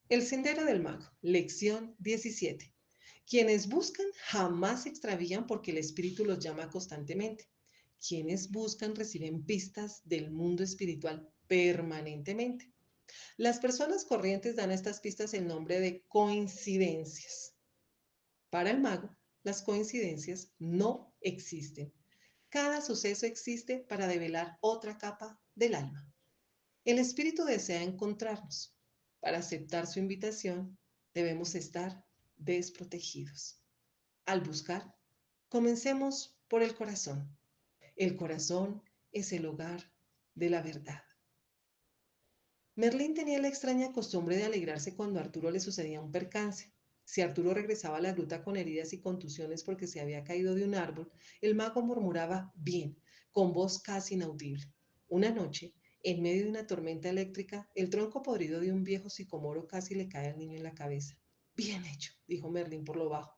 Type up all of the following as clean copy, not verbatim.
El sendero del mago, lección 17. Quienes buscan jamás se extravían porque el espíritu los llama constantemente. Quienes buscan reciben pistas del mundo espiritual permanentemente. Las personas corrientes dan a estas pistas el nombre de coincidencias. Para el mago, las coincidencias no existen. Cada suceso existe para develar otra capa del alma. El espíritu desea encontrarnos. Para aceptar su invitación, debemos estar desprotegidos. Al buscar, comencemos por el corazón. El corazón es el hogar de la verdad. Merlín tenía la extraña costumbre de alegrarse cuando a Arturo le sucedía un percance. Si Arturo regresaba a la gruta con heridas y contusiones porque se había caído de un árbol, el mago murmuraba bien, con voz casi inaudible. Una noche, en medio de una tormenta eléctrica, el tronco podrido de un viejo sicomoro casi le cae al niño en la cabeza. Bien hecho, dijo Merlín por lo bajo.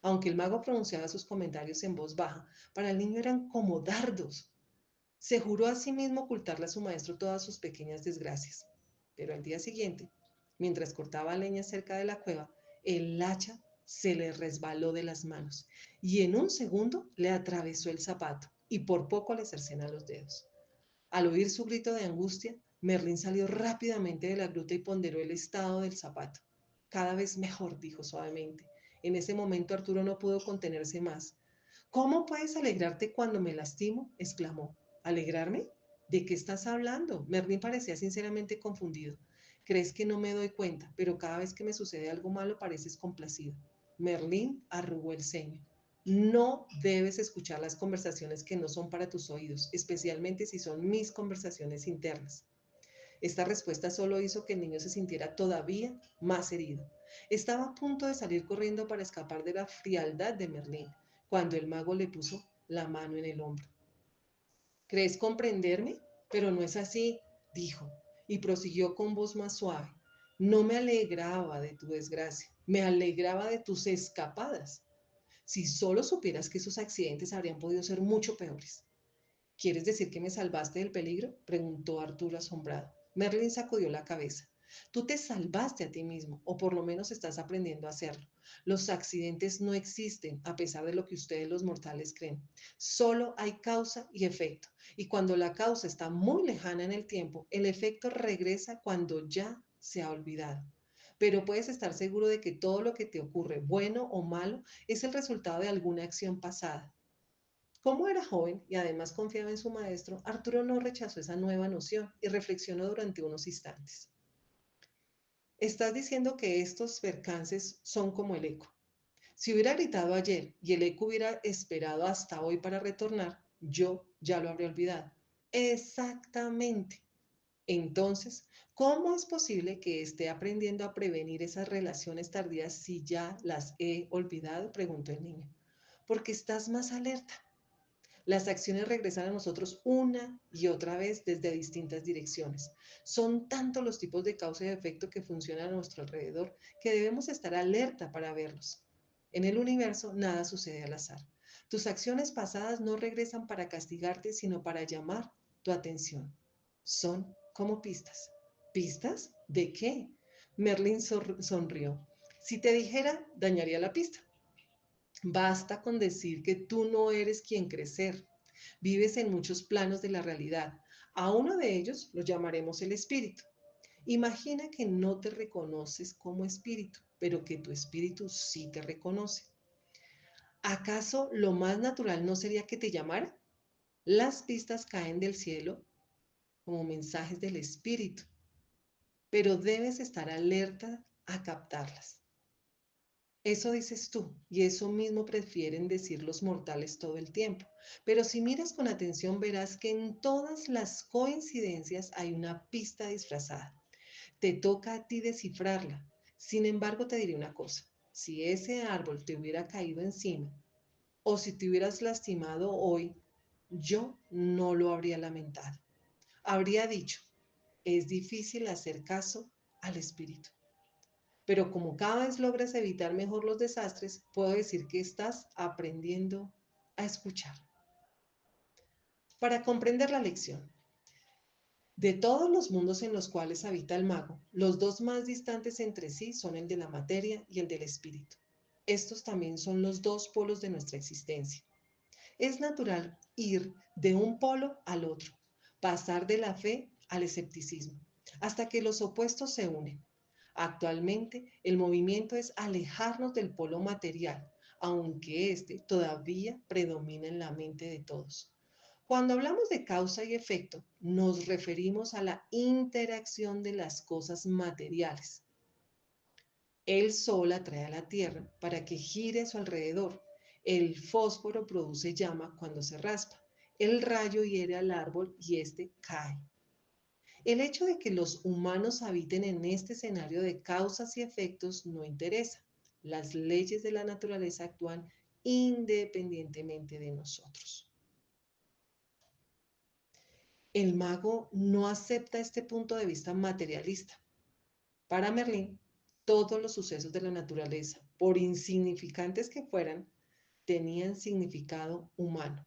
Aunque el mago pronunciaba sus comentarios en voz baja, para el niño eran como dardos. Se juró a sí mismo ocultarle a su maestro todas sus pequeñas desgracias. Pero al día siguiente, mientras cortaba leña cerca de la cueva, el hacha se le resbaló de las manos y en un segundo le atravesó el zapato y por poco le cercena los dedos. Al oír su grito de angustia, Merlín salió rápidamente de la gruta y ponderó el estado del zapato. Cada vez mejor, dijo suavemente. En ese momento Arturo no pudo contenerse más. ¿Cómo puedes alegrarte cuando me lastimo?, exclamó. ¿Alegrarme? ¿De qué estás hablando? Merlín parecía sinceramente confundido. Crees que no me doy cuenta, pero cada vez que me sucede algo malo pareces complacido. Merlín arrugó el ceño. No debes escuchar las conversaciones que no son para tus oídos, especialmente si son mis conversaciones internas. Esta respuesta solo hizo que el niño se sintiera todavía más herido. Estaba a punto de salir corriendo para escapar de la frialdad de Merlín, cuando el mago le puso la mano en el hombro. ¿Crees comprenderme? Pero no es así, dijo, y prosiguió con voz más suave. No me alegraba de tu desgracia, me alegraba de tus escapadas. Si solo supieras que esos accidentes habrían podido ser mucho peores. ¿Quieres decir que me salvaste del peligro?, preguntó Arturo asombrado. Merlin sacudió la cabeza. Tú te salvaste a ti mismo, o por lo menos estás aprendiendo a hacerlo. Los accidentes no existen, a pesar de lo que ustedes los mortales creen. Solo hay causa y efecto. Y cuando la causa está muy lejana en el tiempo, el efecto regresa cuando ya se ha olvidado. Pero puedes estar seguro de que todo lo que te ocurre, bueno o malo, es el resultado de alguna acción pasada. Como era joven y además confiaba en su maestro, Arturo no rechazó esa nueva noción y reflexionó durante unos instantes. Estás diciendo que estos percances son como el eco. Si hubiera gritado ayer y el eco hubiera esperado hasta hoy para retornar, yo ya lo habría olvidado. Exactamente. Entonces, ¿cómo es posible que esté aprendiendo a prevenir esas relaciones tardías si ya las he olvidado?, preguntó el niño. Porque estás más alerta. Las acciones regresan a nosotros una y otra vez desde distintas direcciones. Son tantos los tipos de causa y efecto que funcionan a nuestro alrededor que debemos estar alerta para verlos. En el universo nada sucede al azar. Tus acciones pasadas no regresan para castigarte, sino para llamar tu atención. Son como pistas. ¿Pistas? ¿De qué? Merlin sonrió. Si te dijera, dañaría la pista. Basta con decir que tú no eres quien crees ser. Vives en muchos planos de la realidad. A uno de ellos lo llamaremos el espíritu. Imagina que no te reconoces como espíritu, pero que tu espíritu sí te reconoce. ¿Acaso lo más natural no sería que te llamara? Las pistas caen del cielo como mensajes del espíritu, pero debes estar alerta a captarlas. Eso dices tú, y eso mismo prefieren decir los mortales todo el tiempo. Pero si miras con atención verás que en todas las coincidencias hay una pista disfrazada. Te toca a ti descifrarla. Sin embargo, te diré una cosa. Si ese árbol te hubiera caído encima, o si te hubieras lastimado hoy, yo no lo habría lamentado. Habría dicho, es difícil hacer caso al espíritu. Pero como cada vez logras evitar mejor los desastres, puedo decir que estás aprendiendo a escuchar. Para comprender la lección, De todos los mundos en los cuales habita el mago, los dos más distantes entre sí son el de la materia y el del espíritu. Estos también son los dos polos de nuestra existencia. Es natural ir de un polo al otro, pasar de la fe al escepticismo, hasta que los opuestos se unen. Actualmente, el movimiento es alejarnos del polo material, aunque este todavía predomina en la mente de todos. Cuando hablamos de causa y efecto, nos referimos a la interacción de las cosas materiales. El sol atrae a la Tierra para que gire a su alrededor. El fósforo produce llama cuando se raspa. El rayo hiere al árbol y éste cae. El hecho de que los humanos habiten en este escenario de causas y efectos no interesa. Las leyes de la naturaleza actúan independientemente de nosotros. El mago no acepta este punto de vista materialista. Para Merlín, todos los sucesos de la naturaleza, por insignificantes que fueran, tenían significado humano.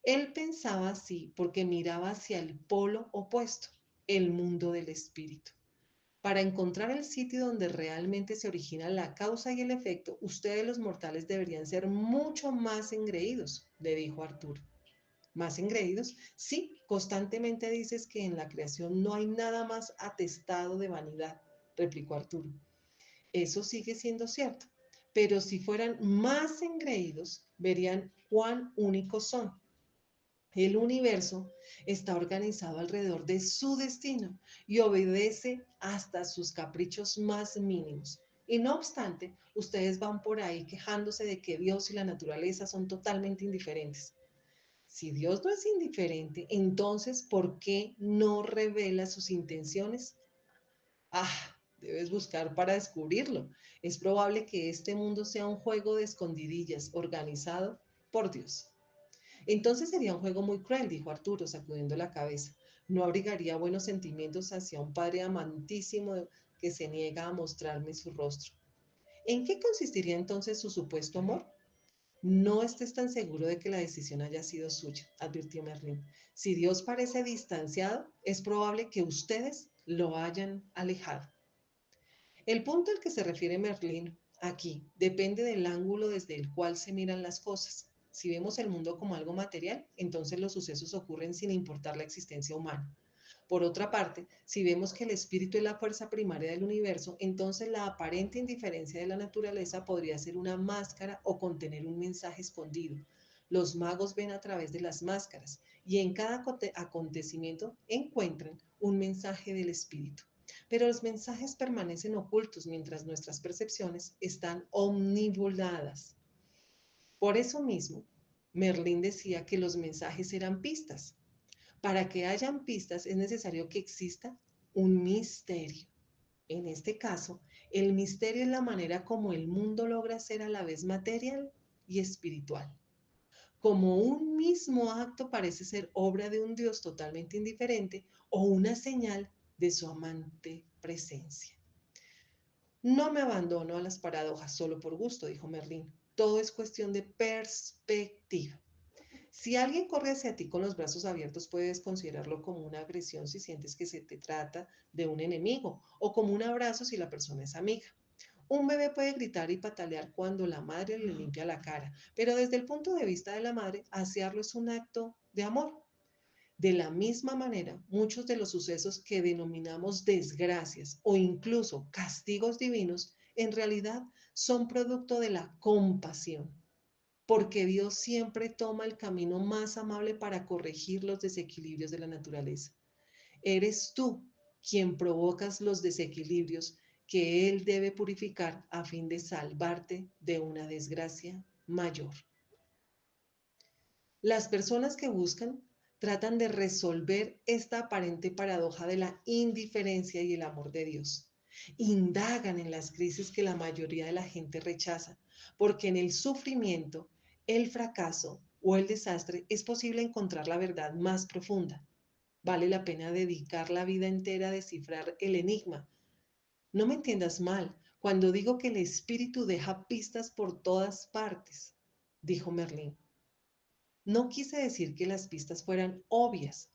Él pensaba así porque miraba hacia el polo opuesto, el mundo del espíritu. Para encontrar el sitio donde realmente se origina la causa y el efecto, ustedes los mortales deberían ser mucho más engreídos, le dijo Arturo. ¿Más engreídos? Sí, constantemente dices que en la creación no hay nada más atestado de vanidad, replicó Arturo. Eso sigue siendo cierto, pero si fueran más engreídos, verían cuán únicos son. El universo está organizado alrededor de su destino y obedece hasta sus caprichos más mínimos. Y no obstante, ustedes van por ahí quejándose de que Dios y la naturaleza son totalmente indiferentes. Si Dios no es indiferente, entonces, ¿por qué no revela sus intenciones? Debes buscar para descubrirlo. Es probable que este mundo sea un juego de escondidillas organizado por Dios. Entonces sería un juego muy cruel, dijo Arturo, sacudiendo la cabeza. No abrigaría buenos sentimientos hacia un padre amantísimo que se niega a mostrarme su rostro. ¿En qué consistiría entonces su supuesto amor? No estés tan seguro de que la decisión haya sido suya, advirtió Merlín. Si Dios parece distanciado, es probable que ustedes lo hayan alejado. El punto al que se refiere Merlín aquí depende del ángulo desde el cual se miran las cosas. Si vemos el mundo como algo material, entonces los sucesos ocurren sin importar la existencia humana. Por otra parte, si vemos que el espíritu es la fuerza primaria del universo, entonces la aparente indiferencia de la naturaleza podría ser una máscara o contener un mensaje escondido. Los magos ven a través de las máscaras y en cada acontecimiento encuentran un mensaje del espíritu. Pero los mensajes permanecen ocultos mientras nuestras percepciones están omnibuladas. Por eso mismo, Merlín decía que los mensajes eran pistas. Para que hayan pistas es necesario que exista un misterio. En este caso, el misterio es la manera como el mundo logra ser a la vez material y espiritual. Como un mismo acto parece ser obra de un Dios totalmente indiferente o una señal de su amante presencia. No me abandono a las paradojas solo por gusto, dijo Merlín. Todo es cuestión de perspectiva. Si alguien corre hacia ti con los brazos abiertos, puedes considerarlo como una agresión si sientes que se te trata de un enemigo o como un abrazo si la persona es amiga. Un bebé puede gritar y patalear cuando la madre le limpia la cara, pero desde el punto de vista de la madre, asearlo es un acto de amor. De la misma manera, muchos de los sucesos que denominamos desgracias o incluso castigos divinos, en realidad son producto de la compasión, porque Dios siempre toma el camino más amable para corregir los desequilibrios de la naturaleza. Eres tú quien provocas los desequilibrios que Él debe purificar a fin de salvarte de una desgracia mayor. Las personas que buscan tratan de resolver esta aparente paradoja de la indiferencia y el amor de Dios. Indagan en las crisis que la mayoría de la gente rechaza, porque en el sufrimiento, el fracaso o el desastre es posible encontrar la verdad más profunda. Vale la pena dedicar la vida entera a descifrar el enigma. No me entiendas mal cuando digo que el espíritu deja pistas por todas partes, dijo Merlín. No quise decir que las pistas fueran obvias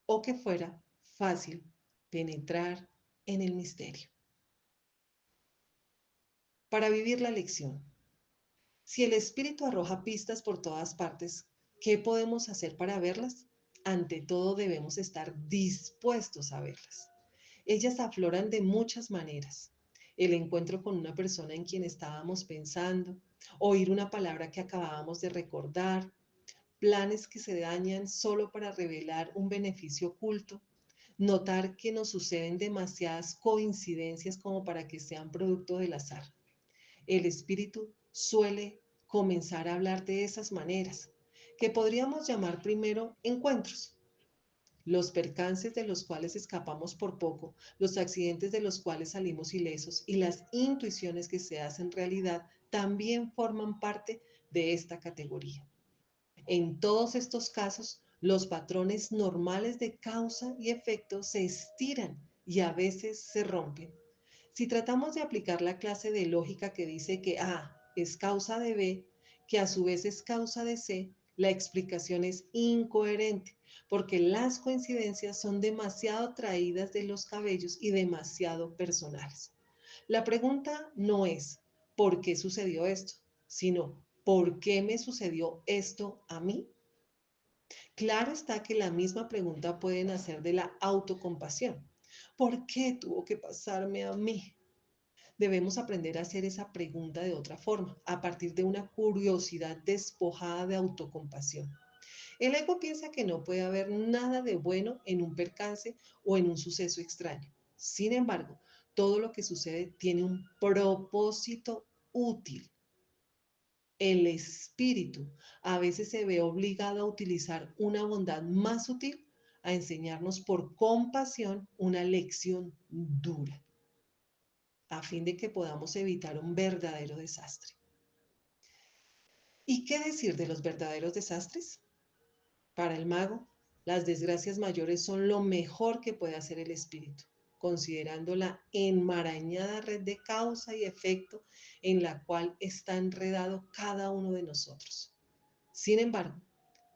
o que fuera fácil penetrar en el misterio. Para vivir la lección, si el espíritu arroja pistas por todas partes, ¿qué podemos hacer para verlas? Ante todo debemos estar dispuestos a verlas. Ellas afloran de muchas maneras. El encuentro con una persona en quien estábamos pensando, oír una palabra que acabábamos de recordar, planes que se dañan solo para revelar un beneficio oculto, notar que nos suceden demasiadas coincidencias como para que sean producto del azar. El espíritu suele comenzar a hablar de esas maneras, que podríamos llamar primero encuentros. Los percances de los cuales escapamos por poco, los accidentes de los cuales salimos ilesos y las intuiciones que se hacen realidad también forman parte de esta categoría. En todos estos casos, los patrones normales de causa y efecto se estiran y a veces se rompen. Si tratamos de aplicar la clase de lógica que dice que A es causa de B, que a su vez es causa de C, la explicación es incoherente, porque las coincidencias son demasiado traídas de los cabellos y demasiado personales. La pregunta no es ¿por qué sucedió esto?, sino ¿por qué me sucedió esto a mí? Claro está que la misma pregunta puede nacer de la autocompasión. ¿Por qué tuvo que pasarme a mí? Debemos aprender a hacer esa pregunta de otra forma, a partir de una curiosidad despojada de autocompasión. El ego piensa que no puede haber nada de bueno en un percance o en un suceso extraño. Sin embargo, todo lo que sucede tiene un propósito útil. El espíritu a veces se ve obligado a utilizar una bondad más sutil, a enseñarnos por compasión una lección dura, a fin de que podamos evitar un verdadero desastre. ¿Y qué decir de los verdaderos desastres? Para el mago, las desgracias mayores son lo mejor que puede hacer el espíritu, considerando la enmarañada red de causa y efecto en la cual está enredado cada uno de nosotros. Sin embargo,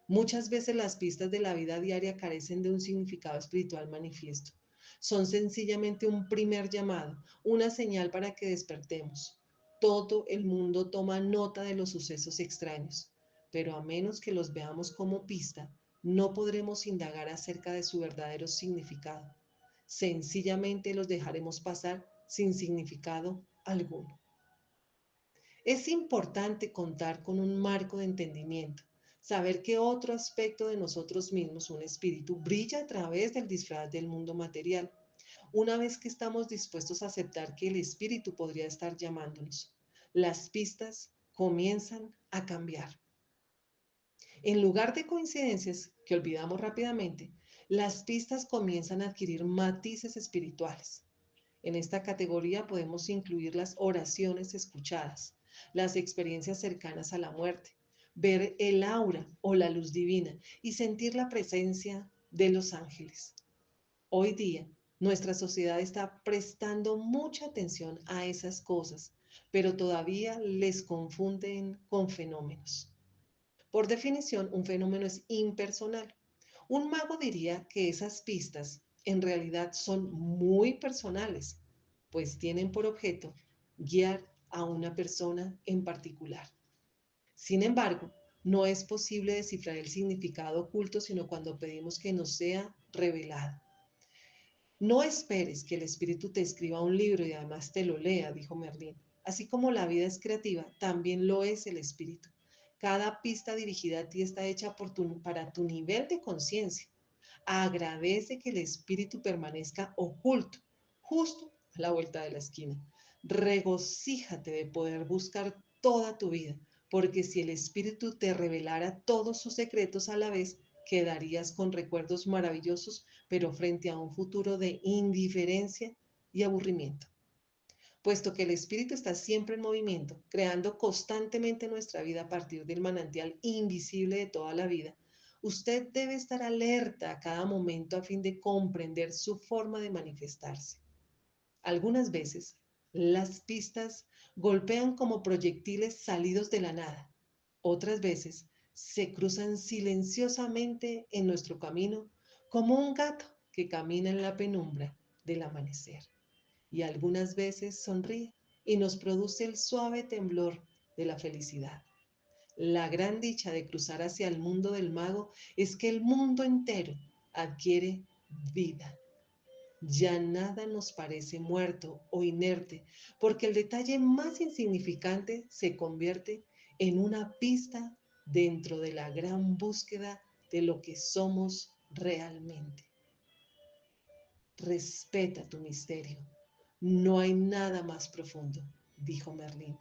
muchas veces las pistas de la vida diaria carecen de un significado espiritual manifiesto. Son sencillamente un primer llamado, una señal para que despertemos. Todo el mundo toma nota de los sucesos extraños, pero a menos que los veamos como pista, no podremos indagar acerca de su verdadero significado. Sencillamente los dejaremos pasar sin significado alguno. Es importante contar con un marco de entendimiento, saber que otro aspecto de nosotros mismos, un espíritu, brilla a través del disfraz del mundo material. Una vez que estamos dispuestos a aceptar que el espíritu podría estar llamándonos, las pistas comienzan a cambiar. En lugar de coincidencias que olvidamos rápidamente, las pistas comienzan a adquirir matices espirituales. En esta categoría podemos incluir las oraciones escuchadas, las experiencias cercanas a la muerte, ver el aura o la luz divina y sentir la presencia de los ángeles. Hoy día, nuestra sociedad está prestando mucha atención a esas cosas, pero todavía les confunden con fenómenos. Por definición, un fenómeno es impersonal. Un mago diría que esas pistas en realidad son muy personales, pues tienen por objeto guiar a una persona en particular. Sin embargo, no es posible descifrar el significado oculto sino cuando pedimos que nos sea revelado. No esperes que el espíritu te escriba un libro y además te lo lea, dijo Merlín. Así como la vida es creativa, también lo es el espíritu. Cada pista dirigida a ti está hecha para tu nivel de conciencia. Agradece que el espíritu permanezca oculto, justo a la vuelta de la esquina. Regocíjate de poder buscar toda tu vida, porque si el espíritu te revelara todos sus secretos a la vez, quedarías con recuerdos maravillosos, pero frente a un futuro de indiferencia y aburrimiento. Puesto que el espíritu está siempre en movimiento, creando constantemente nuestra vida a partir del manantial invisible de toda la vida, usted debe estar alerta a cada momento a fin de comprender su forma de manifestarse. Algunas veces, las pistas golpean como proyectiles salidos de la nada. Otras veces, se cruzan silenciosamente en nuestro camino como un gato que camina en la penumbra del amanecer y algunas veces sonríe y nos produce el suave temblor de la felicidad. La gran dicha de cruzar hacia el mundo del mago es que el mundo entero adquiere vida. Ya nada nos parece muerto o inerte, porque el detalle más insignificante se convierte en una pista dentro de la gran búsqueda de lo que somos realmente. Respeta tu misterio. No hay nada más profundo, dijo Merlín,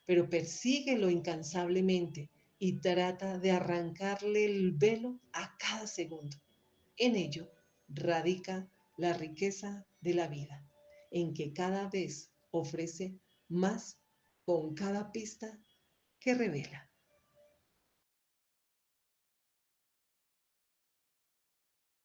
pero persíguelo incansablemente y trata de arrancarle el velo a cada segundo. En ello radica la riqueza de la vida, en que cada vez ofrece más con cada pista que revela.